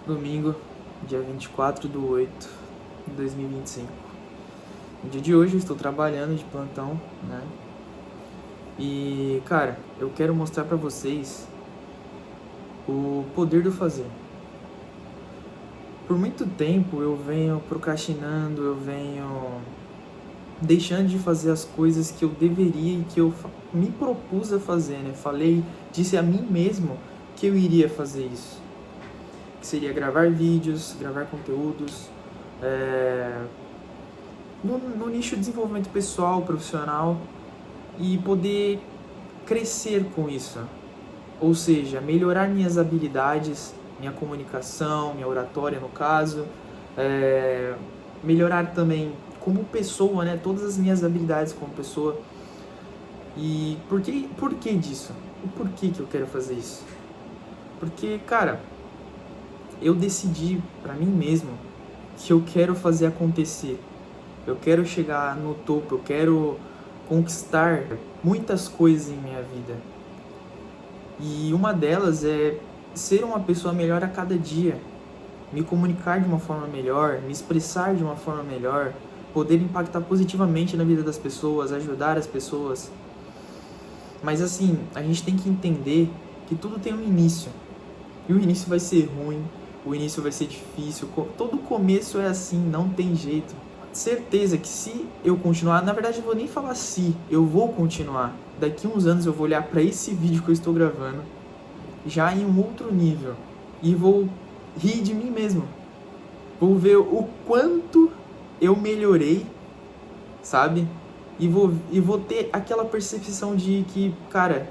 domingo, dia 24/8/2025. No dia de hoje eu estou trabalhando de plantão, né? E, cara, eu quero mostrar pra vocês o poder do fazer. Por muito tempo eu venho procrastinando, eu venho deixando de fazer as coisas que eu deveria e que eu me propus a fazer, né? Disse a mim mesmo que eu iria fazer isso. Que seria gravar vídeos, gravar conteúdos, no nicho de desenvolvimento pessoal, profissional, e poder crescer com isso. Ou seja, melhorar minhas habilidades, minha comunicação, minha oratória no caso, melhorar também como pessoa, né? Todas as minhas habilidades como pessoa. E por que disso? O porquê que eu quero fazer isso? Porque, cara, eu decidi pra mim mesmo que eu quero fazer acontecer. Eu quero chegar no topo, eu quero conquistar muitas coisas em minha vida. E uma delas é ser uma pessoa melhor a cada dia, me comunicar de uma forma melhor, me expressar de uma forma melhor, poder impactar positivamente na vida das pessoas, ajudar as pessoas. Mas assim, a gente tem que entender que tudo tem um início. E o início vai ser ruim, o início vai ser difícil, todo começo é assim, não tem jeito. Certeza que se eu continuar, na verdade eu vou nem falar se, eu vou continuar. Daqui uns anos eu vou olhar para esse vídeo que eu estou gravando, já em um outro nível, e vou rir de mim mesmo. Vou ver o quanto eu melhorei, sabe? E vou ter aquela percepção de que, cara,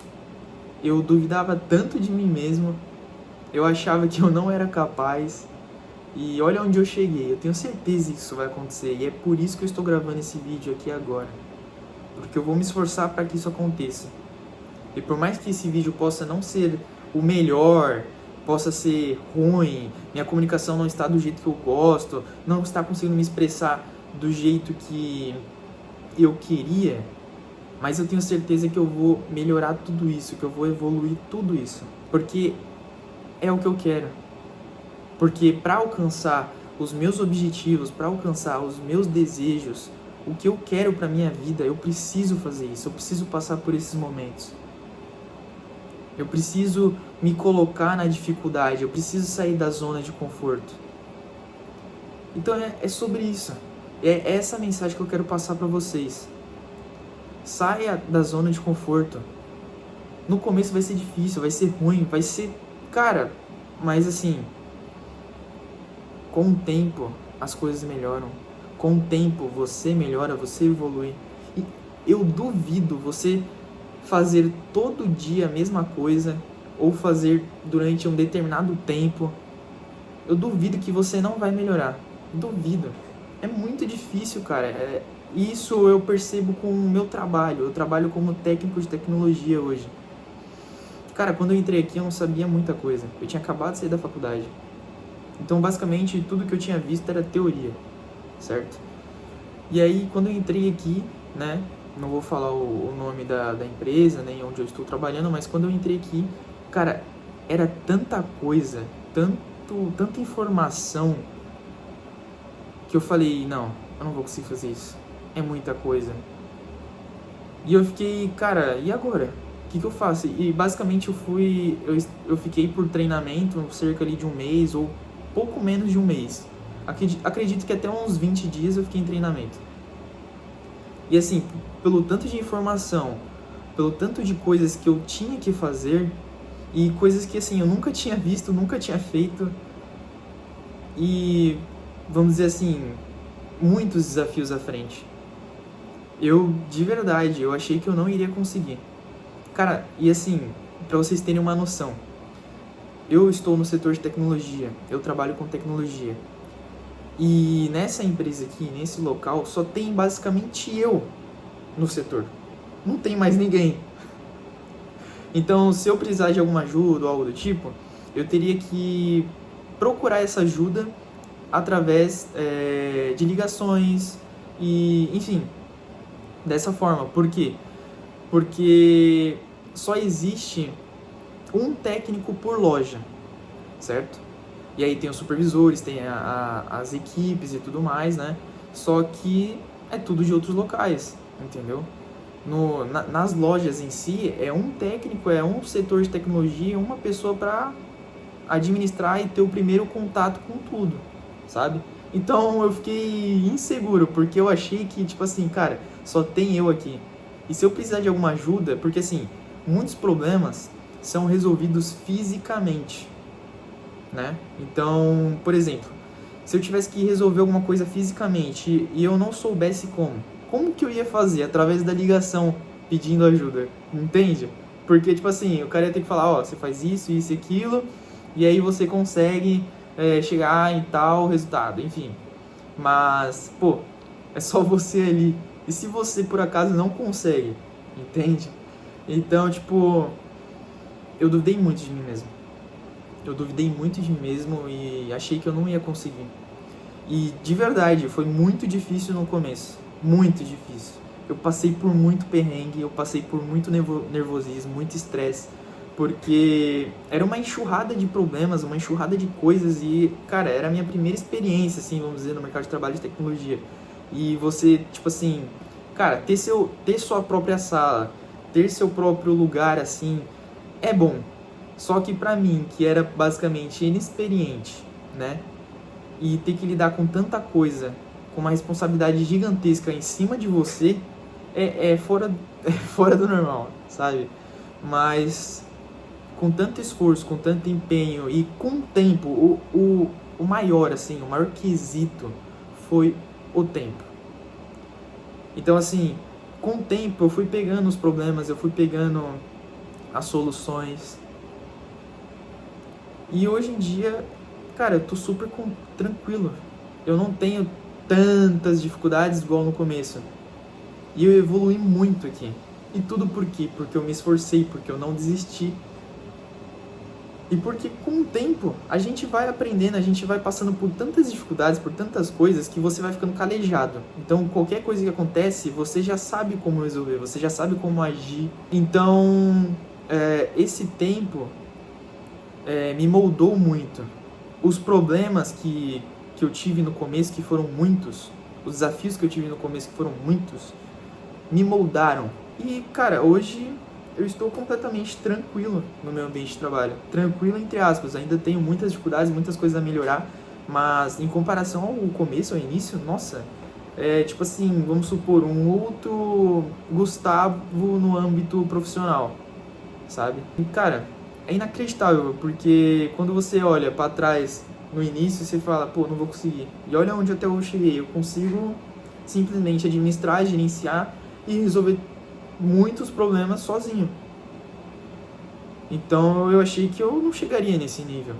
eu duvidava tanto de mim mesmo, eu achava que eu não era capaz, e olha onde eu cheguei. Eu tenho certeza que isso vai acontecer, e é por isso que eu estou gravando esse vídeo aqui agora, porque eu vou me esforçar para que isso aconteça. E por mais que esse vídeo possa não ser o melhor, possa ser ruim, minha comunicação não está do jeito que eu gosto, não está conseguindo me expressar do jeito que eu queria, mas eu tenho certeza que eu vou melhorar tudo isso, que eu vou evoluir tudo isso, porque é o que eu quero. Porque para alcançar os meus objetivos, para alcançar os meus desejos, o que eu quero para minha vida, eu preciso fazer isso, eu preciso passar por esses momentos. Eu preciso me colocar na dificuldade, eu preciso sair da zona de conforto. Então é sobre isso. É essa mensagem que eu quero passar para vocês. Saia da zona de conforto. No começo vai ser difícil, vai ser ruim, vai ser... Cara, mas assim... Com o tempo, as coisas melhoram. Com o tempo, você melhora, você evolui. E eu duvido você fazer todo dia a mesma coisa, ou fazer durante um determinado tempo. Eu duvido que você não vai melhorar. Duvido. É muito difícil, cara. Isso eu percebo com o meu trabalho. Eu trabalho como técnico de tecnologia hoje. Cara, quando eu entrei aqui eu não sabia muita coisa. Eu tinha acabado de sair da faculdade. Então, basicamente, tudo que eu tinha visto era teoria, certo? E aí, quando eu entrei aqui, né, não vou falar o nome da empresa, nem onde eu estou trabalhando, mas quando eu entrei aqui, cara, era tanta coisa, tanta informação, que eu falei, não, eu não vou conseguir fazer isso. É muita coisa. E eu fiquei, cara, e agora? O que eu faço? E basicamente eu fiquei por treinamento cerca ali de um mês, ou pouco menos de um mês. Acredito que até uns 20 dias eu fiquei em treinamento. E assim, pelo tanto de informação, pelo tanto de coisas que eu tinha que fazer, e coisas que assim, eu nunca tinha visto, nunca tinha feito, e vamos dizer assim, muitos desafios à frente. De verdade, eu achei que eu não iria conseguir. Cara, e assim, pra vocês terem uma noção, eu estou no setor de tecnologia, eu trabalho com tecnologia. E nessa empresa aqui, nesse local, só tem basicamente eu no setor. Não tem mais ninguém. Então, se eu precisar de alguma ajuda ou algo do tipo, eu teria que procurar essa ajuda através de ligações e, enfim, dessa forma. Por quê? Porque só existe um técnico por loja, certo? E aí tem os supervisores, tem as equipes e tudo mais, né? Só que é tudo de outros locais, entendeu? Nas lojas em si, é um técnico, é um setor de tecnologia, uma pessoa para administrar e ter o primeiro contato com tudo, sabe? Então eu fiquei inseguro, porque eu achei que, tipo assim, cara, só tem eu aqui. E se eu precisar de alguma ajuda, porque assim, muitos problemas são resolvidos fisicamente, né? Então, por exemplo, se eu tivesse que resolver alguma coisa fisicamente e eu não soubesse como que eu ia fazer? Através da ligação pedindo ajuda, entende? Porque, tipo assim, o cara ia ter que falar, ó, você faz isso, isso e aquilo, e aí você consegue chegar em tal resultado, enfim. Mas, pô, é só você ali. E se você, por acaso, não consegue, entende? Então, tipo, eu duvidei muito de mim mesmo. Eu duvidei muito de mim mesmo e achei que eu não ia conseguir. E, de verdade, foi muito difícil no começo. Muito difícil. Eu passei por muito perrengue, eu passei por muito nervosismo, muito estresse, porque era uma enxurrada de problemas, uma enxurrada de coisas e, cara, era a minha primeira experiência, assim, vamos dizer, no mercado de trabalho de tecnologia. E você, tipo assim, cara, ter sua própria sala, ter seu próprio lugar, assim, é bom. Só que pra mim, que era basicamente inexperiente, né, e ter que lidar com tanta coisa, com uma responsabilidade gigantesca em cima de você, fora, é fora do normal, sabe? Mas com tanto esforço, com tanto empenho e com tempo, o maior, assim, o maior quesito foi o tempo. Então, assim, com o tempo eu fui pegando os problemas, eu fui pegando as soluções. E hoje em dia, cara, eu tô super tranquilo. Eu não tenho tantas dificuldades igual no começo. E eu evolui muito aqui. E tudo por quê? Porque eu me esforcei, porque eu não desisti. E porque com o tempo a gente vai aprendendo, a gente vai passando por tantas dificuldades, por tantas coisas, que você vai ficando calejado. Então qualquer coisa que acontece, você já sabe como resolver, você já sabe como agir. Então esse tempo me moldou muito. Os problemas que eu tive no começo, que foram muitos, os desafios que eu tive no começo, que foram muitos, me moldaram. E, cara, hoje eu estou completamente tranquilo no meu ambiente de trabalho. Tranquilo, entre aspas. Ainda tenho muitas dificuldades, muitas coisas a melhorar, mas em comparação ao começo, ao início, nossa, tipo assim, vamos supor, um outro Gustavo no âmbito profissional, sabe? E, cara, é inacreditável, porque quando você olha para trás no início, você fala, pô, não vou conseguir. E olha onde até eu cheguei. Eu consigo simplesmente administrar, gerenciar e resolver muitos problemas sozinho. Então eu achei que eu não chegaria nesse nível.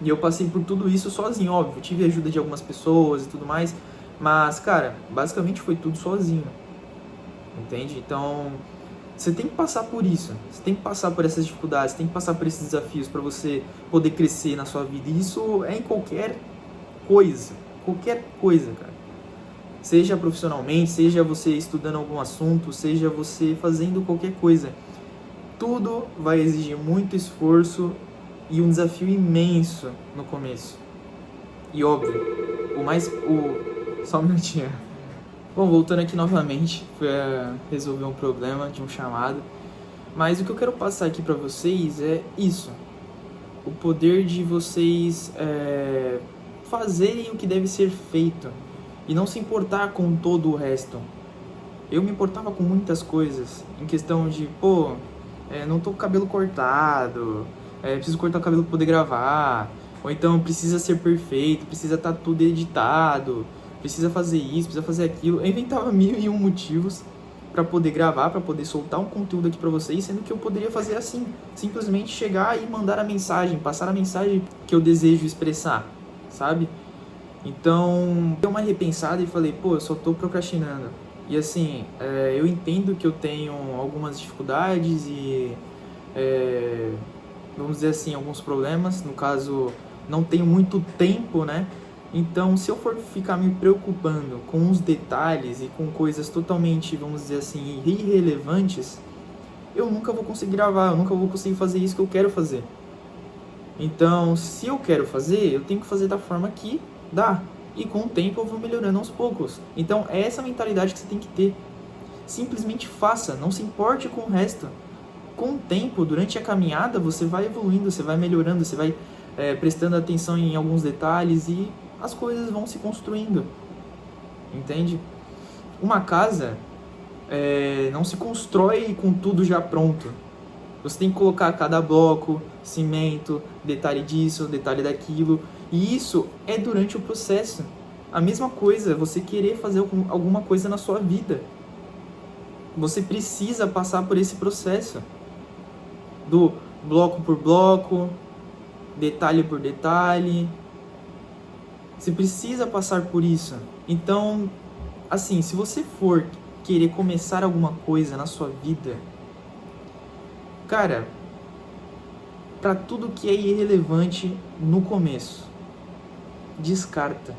E eu passei por tudo isso sozinho, óbvio. Tive ajuda de algumas pessoas e tudo mais. Mas, cara, basicamente foi tudo sozinho. Entende? Então, você tem que passar por isso. Você tem que passar por essas dificuldades, você tem que passar por esses desafios para você poder crescer na sua vida. E isso é em qualquer coisa. Qualquer coisa, cara. Seja profissionalmente, seja você estudando algum assunto, seja você fazendo qualquer coisa. Tudo vai exigir muito esforço e um desafio imenso no começo. E óbvio, só um minutinho. Bom, voltando aqui novamente, foi resolver um problema de um chamado. Mas o que eu quero passar aqui pra vocês é isso. O poder de vocês fazerem o que deve ser feito. E não se importar com todo o resto. Eu me importava com muitas coisas. Em questão de, pô, não tô com o cabelo cortado. Preciso cortar o cabelo pra poder gravar. Ou então precisa ser perfeito, precisa estar tudo editado. Precisa fazer isso, precisa fazer aquilo. Eu inventava 1001 motivos pra poder gravar, pra poder soltar um conteúdo aqui pra vocês. Sendo que eu poderia fazer assim. Simplesmente chegar e mandar a mensagem. Passar a mensagem que eu desejo expressar, sabe? Então, dei uma repensada e falei, pô, eu só tô procrastinando. E assim, eu entendo que eu tenho algumas dificuldades e, vamos dizer assim, alguns problemas. No caso, não tenho muito tempo, né? Então, se eu for ficar me preocupando com os detalhes e com coisas totalmente, vamos dizer assim, irrelevantes, eu nunca vou conseguir gravar, eu nunca vou conseguir fazer isso que eu quero fazer. Então, se eu quero fazer, eu tenho que fazer da forma que dá. E com o tempo eu vou melhorando aos poucos. Então, é essa mentalidade que você tem que ter. Simplesmente faça, não se importe com o resto. Com o tempo, durante a caminhada, você vai evoluindo, você vai melhorando, você vai prestando atenção em alguns detalhes e as coisas vão se construindo. Entende? Uma casa não se constrói com tudo já pronto. Você tem que colocar cada bloco, cimento, detalhe disso, detalhe daquilo. E isso é durante o processo. A mesma coisa, você querer fazer alguma coisa na sua vida. Você precisa passar por esse processo. Do bloco por bloco, detalhe por detalhe. Você precisa passar por isso. Então, assim, se você for querer começar alguma coisa na sua vida, cara, para tudo que é irrelevante no começo, descarta.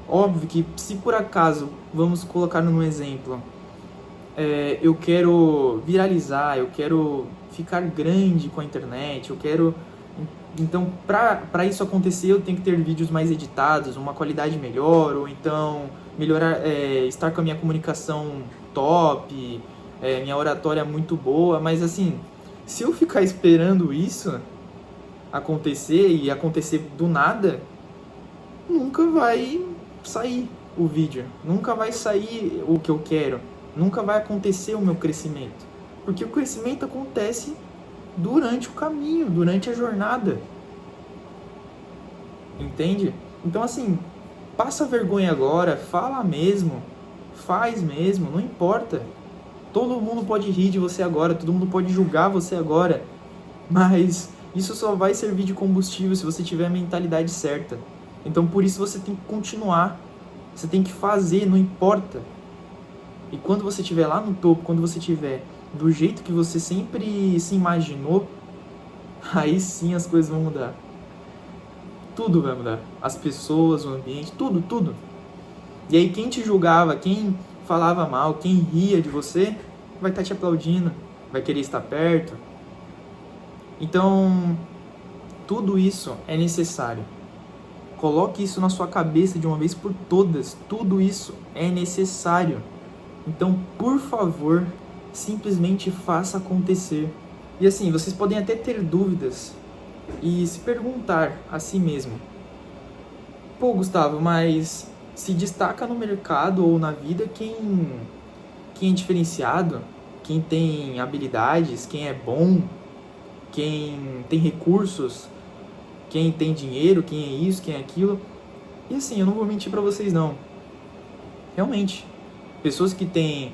Óbvio que se por acaso, vamos colocar num exemplo, eu quero viralizar, eu quero ficar grande com a internet, então para isso acontecer eu tenho que ter vídeos mais editados, uma qualidade melhor, ou então melhorar, estar com a minha comunicação top, minha oratória muito boa, mas assim, se eu ficar esperando isso acontecer e acontecer do nada, nunca vai sair o vídeo, nunca vai sair o que eu quero, nunca vai acontecer o meu crescimento, porque o crescimento acontece durante o caminho, durante a jornada, entende? Então assim, passa vergonha agora, fala mesmo, faz mesmo, não importa. Todo mundo pode rir de você agora, todo mundo pode julgar você agora, mas isso só vai servir de combustível se você tiver a mentalidade certa. Então por isso você tem que continuar, você tem que fazer, não importa. E quando você estiver lá no topo, quando você estiver do jeito que você sempre se imaginou, aí sim as coisas vão mudar. Tudo vai mudar. As pessoas, o ambiente, tudo. E aí quem te julgava, quem falava mal, quem ria de você, vai estar te aplaudindo, vai querer estar perto. Então, tudo isso é necessário. Coloque isso na sua cabeça de uma vez por todas. Tudo isso é necessário. Então, por favor, simplesmente faça acontecer. E assim, vocês podem até ter dúvidas e se perguntar a si mesmo: pô, Gustavo, mas se destaca no mercado ou na vida quem é diferenciado, quem tem habilidades, quem é bom, quem tem recursos, quem tem dinheiro, quem é isso, quem é aquilo. E assim, eu não vou mentir pra vocês não. Realmente, pessoas que têm,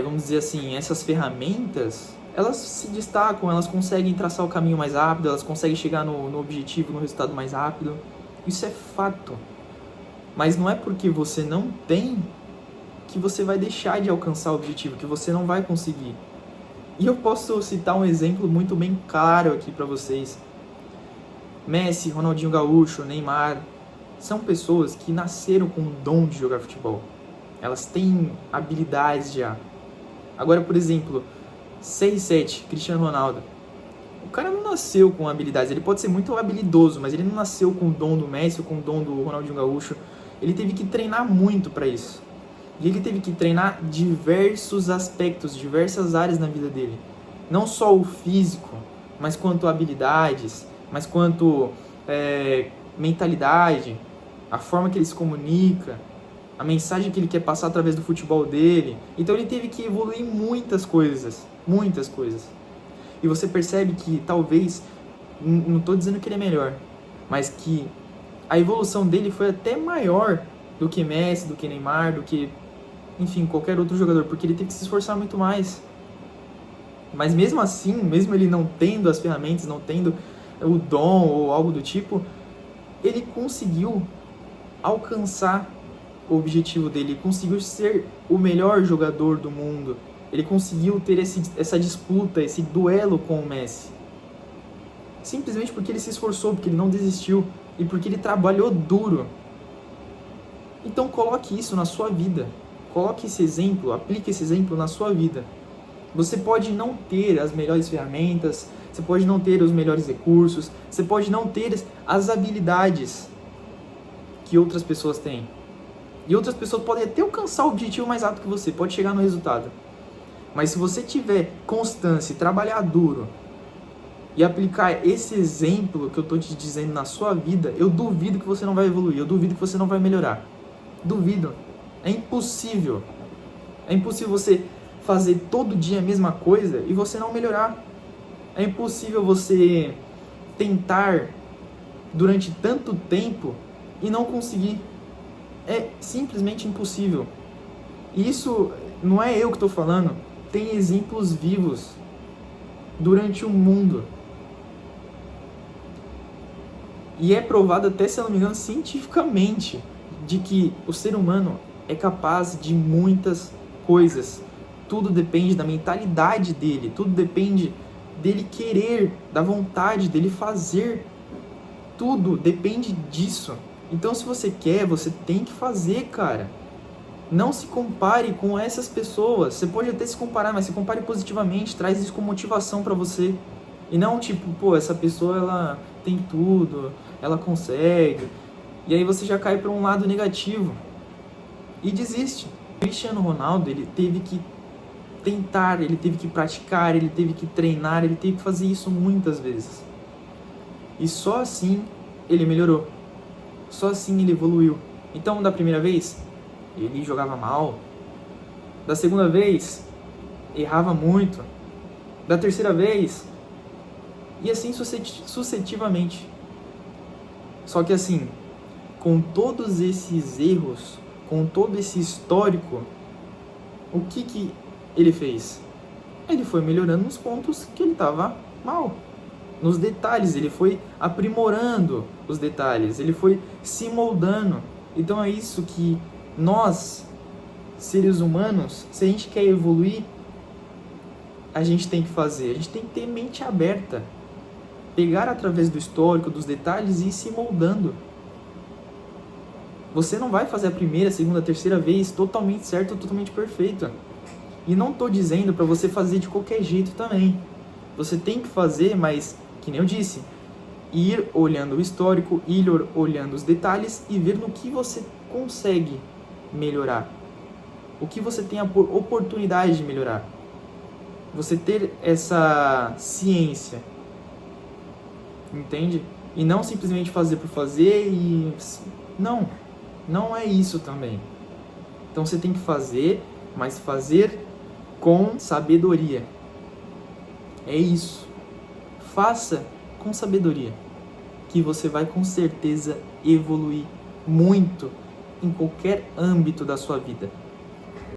vamos dizer assim, essas ferramentas, elas se destacam, elas conseguem traçar o caminho mais rápido, elas conseguem chegar no objetivo, no resultado mais rápido. Isso é fato. Mas não é porque você não tem que você vai deixar de alcançar o objetivo, que você não vai conseguir. E eu posso citar um exemplo muito bem claro aqui para vocês. Messi, Ronaldinho Gaúcho, Neymar, são pessoas que nasceram com o dom de jogar futebol. Elas têm habilidades já. Agora, por exemplo, CR7, Cristiano Ronaldo. O cara não nasceu com habilidades, ele pode ser muito habilidoso, mas ele não nasceu com o dom do Messi ou com o dom do Ronaldinho Gaúcho. Ele teve que treinar muito para isso. E ele teve que treinar diversos aspectos, diversas áreas na vida dele. Não só o físico, mas quanto habilidades, mas quanto mentalidade, a forma que ele se comunica, a mensagem que ele quer passar através do futebol dele. Então ele teve que evoluir muitas coisas. E você percebe que talvez, não estou dizendo que ele é melhor, mas que a evolução dele foi até maior do que Messi, do que Neymar, do que, enfim, qualquer outro jogador, porque ele teve que se esforçar muito mais. Mas mesmo assim, mesmo ele não tendo as ferramentas, não tendo o dom ou algo do tipo, ele conseguiu alcançar o objetivo dele, conseguiu ser o melhor jogador do mundo. Ele conseguiu ter essa disputa, esse duelo com o Messi. Simplesmente porque ele se esforçou, porque ele não desistiu e porque ele trabalhou duro. Então coloque isso na sua vida. Coloque esse exemplo, aplique esse exemplo na sua vida. Você pode não ter as melhores ferramentas, você pode não ter os melhores recursos, você pode não ter as habilidades que outras pessoas têm. E outras pessoas podem até alcançar o objetivo mais rápido que você, pode chegar no resultado. Mas se você tiver constância, trabalhar duro e aplicar esse exemplo que eu estou te dizendo na sua vida, eu duvido que você não vai evoluir, eu duvido que você não vai melhorar. Duvido. É impossível. É impossível você fazer todo dia a mesma coisa e você não melhorar. É impossível você tentar durante tanto tempo e não conseguir. É simplesmente impossível. E isso não é eu que estou falando. Tem exemplos vivos durante o mundo. E é provado até, se eu não me engano, cientificamente, de que o ser humano é capaz de muitas coisas. Tudo depende da mentalidade dele, tudo depende dele querer, da vontade dele fazer. Tudo depende disso. Então, se você quer, você tem que fazer, cara. Não se compare com essas pessoas. Você pode até se comparar, mas se compare positivamente, traz isso com motivação pra você. E não tipo, pô, essa pessoa ela tem tudo, ela consegue. E aí você já cai para um lado negativo e desiste. O Cristiano Ronaldo, ele teve que tentar, ele teve que praticar, ele teve que treinar, ele teve que fazer isso muitas vezes. E só assim ele melhorou. Só assim ele evoluiu. Então, da primeira vez, ele jogava mal. Da segunda vez, errava muito. Da terceira vez, e assim sucessivamente. Só que assim, com todos esses erros, com todo esse histórico, o que ele fez? Ele foi melhorando nos pontos que ele estava mal. Nos detalhes, ele foi aprimorando os detalhes, ele foi se moldando. Então é isso que nós, seres humanos, se a gente quer evoluir, a gente tem que fazer. A gente tem que ter mente aberta. Pegar através do histórico, dos detalhes e ir se moldando. Você não vai fazer a primeira, segunda, terceira vez totalmente certo, totalmente perfeito. E não estou dizendo para você fazer de qualquer jeito também. Você tem que fazer, mas, que nem eu disse, ir olhando o histórico, ir olhando os detalhes e ver no que você consegue melhorar. O que você tem a oportunidade de melhorar. Você ter essa ciência. Entende? E não simplesmente fazer por fazer e... Não é isso também. Então você tem que fazer, mas fazer com sabedoria. É isso. Faça com sabedoria, que você vai com certeza evoluir muito em qualquer âmbito da sua vida.